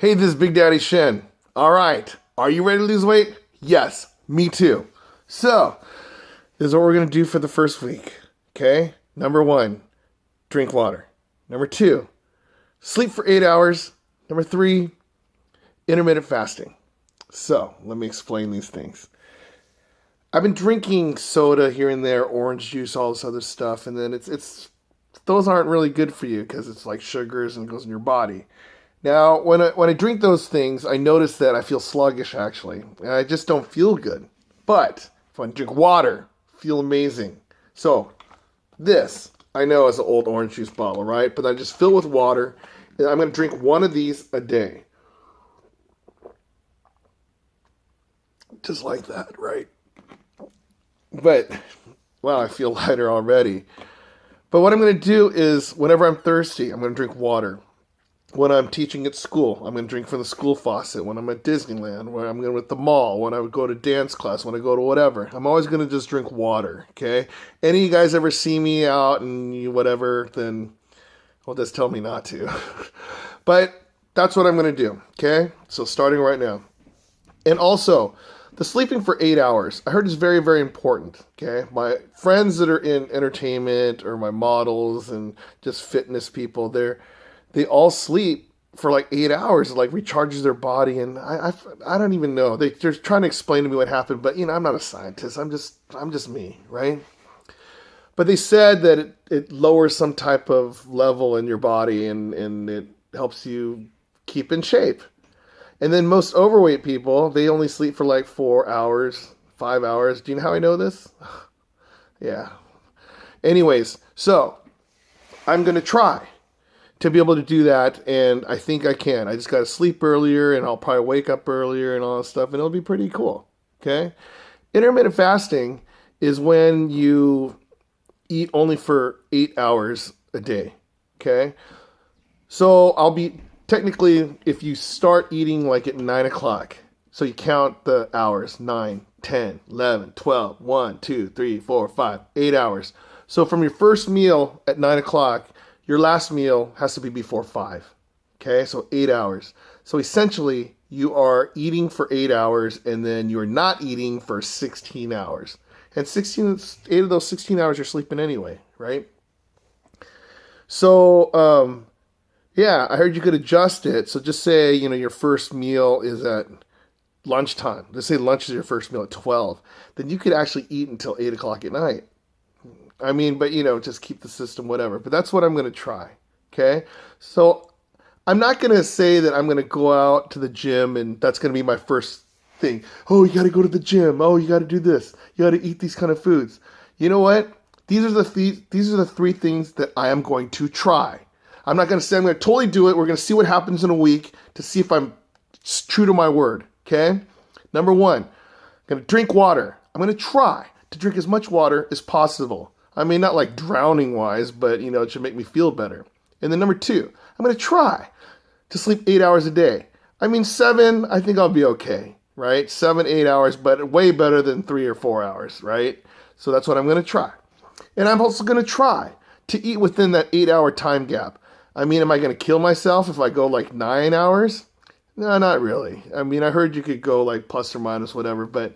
Hey, this is Big Daddy Shin. All right, are you ready to lose weight? Yes, me too. So, this is what we're going to do for the first week. Okay? Number one, drink water. Number two, sleep for 8 hours. Number three, intermittent fasting. So, let me explain these things. I've been drinking soda here and there, orange juice, all this other stuff, and then it's those aren't really good for you because it's like sugars and goes in your body. Now, when I drink those things, I notice that I feel sluggish actually, and I just don't feel good. But if I drink water, I feel amazing. So this I know is an old orange juice bottle, right? But I just fill with water, and I'm going to drink one of these a day, just like that, right? But wow, I feel lighter already. But what I'm going to do is, whenever I'm thirsty, I'm going to drink water. When I'm teaching at school, I'm going to drink from the school faucet. When I'm at Disneyland, when I'm going at the mall, when I would go to dance class, when I go to whatever, I'm always going to just drink water, okay? Any of you guys ever see me out and you whatever, then, well, just tell me not to. But that's what I'm going to do, okay? So starting right now. And also, the sleeping for 8 hours, I heard is very, very important, okay? My friends that are in entertainment or my models and just fitness people, they all sleep for like 8 hours. It like recharges their body, and I don't even know. They're trying to explain to me what happened, but I'm not a scientist. I'm just me, right? But they said that it lowers some type of level in your body, and it helps you keep in shape. And then most overweight people, they only sleep for like 4 hours, 5 hours. Do you know how I know this? Yeah. Anyways, so I'm gonna try to be able to do that, and I think I can. I just got to sleep earlier, and I'll probably wake up earlier and all that stuff, and it'll be pretty cool, okay? Intermittent fasting is when you eat only for 8 hours a day, okay? So I'll be, technically, if you start eating like at 9 o'clock, so you count the hours, 9, 10, 11, 12, 1, 2, 3, 4, 5, 8 hours. So from your first meal at 9 o'clock, your last meal has to be before 5. Okay, so 8 hours. So essentially, you are eating for 8 hours, and then you're not eating for 16 hours. And 8 of those 16 hours you're sleeping anyway, right? So, yeah, I heard you could adjust it. So just say, your first meal is at lunchtime. Let's say lunch is your first meal at 12. Then you could actually eat until 8 o'clock at night. I mean, but just keep the system, whatever. But that's what I'm going to try, okay? So I'm not going to say that I'm going to go out to the gym and that's going to be my first thing. Oh, you got to go to the gym. Oh, you got to do this. You got to eat these kind of foods. You know what? These are the three things that I am going to try. I'm not going to say I'm going to totally do it. We're going to see what happens in a week to see if I'm true to my word, okay? Number one, I'm going to drink water. I'm going to try to drink as much water as possible. I mean, not like drowning wise, but it should make me feel better. And then number two, I'm going to try to sleep 8 hours a day. I mean, 7, I think I'll be okay, right? 7, 8 hours, but way better than 3 or 4 hours, right? So that's what I'm going to try. And I'm also going to try to eat within that 8-hour time gap. I mean, am I going to kill myself if I go like 9 hours? No, not really. I mean, I heard you could go like plus or minus whatever, but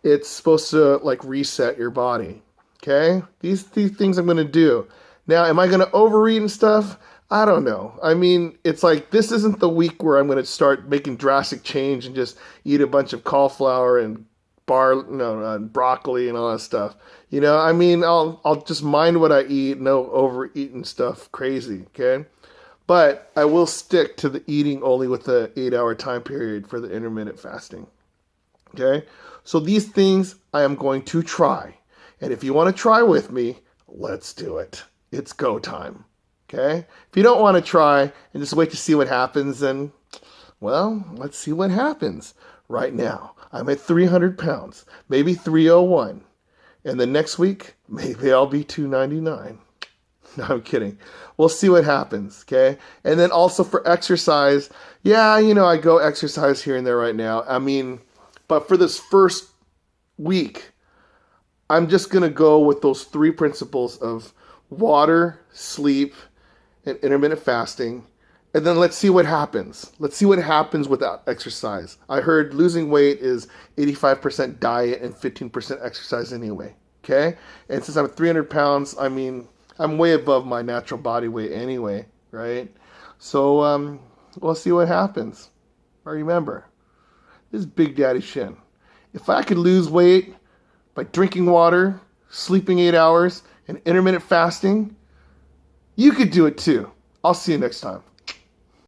it's supposed to like reset your body. Okay, these things I'm going to do. Now, am I going to overeat and stuff? I don't know. I mean, it's like this isn't the week where I'm going to start making drastic change and just eat a bunch of cauliflower and broccoli and all that stuff. I mean, I'll just mind what I eat, no overeating stuff crazy, okay? But I will stick to the eating only with the 8-hour time period for the intermittent fasting, okay? So these things I am going to try. And if you want to try with me, let's do it. It's go time. Okay? If you don't want to try and just wait to see what happens, then, well, let's see what happens. Right now, I'm at 300 pounds, maybe 301. And the next week, maybe I'll be 299. No, I'm kidding. We'll see what happens, okay? And then also for exercise, yeah, I go exercise here and there right now. I mean, but for this first week, I'm just going to go with those 3 principles of water, sleep, and intermittent fasting. And then let's see what happens. Let's see what happens without exercise. I heard losing weight is 85% diet and 15% exercise anyway. Okay? And since I'm 300 pounds, I mean, I'm way above my natural body weight anyway, right? So we'll see what happens. But remember, this is Big Daddy Shin. If I could lose weight by drinking water, sleeping 8 hours, and intermittent fasting, you could do it too. I'll see you next time.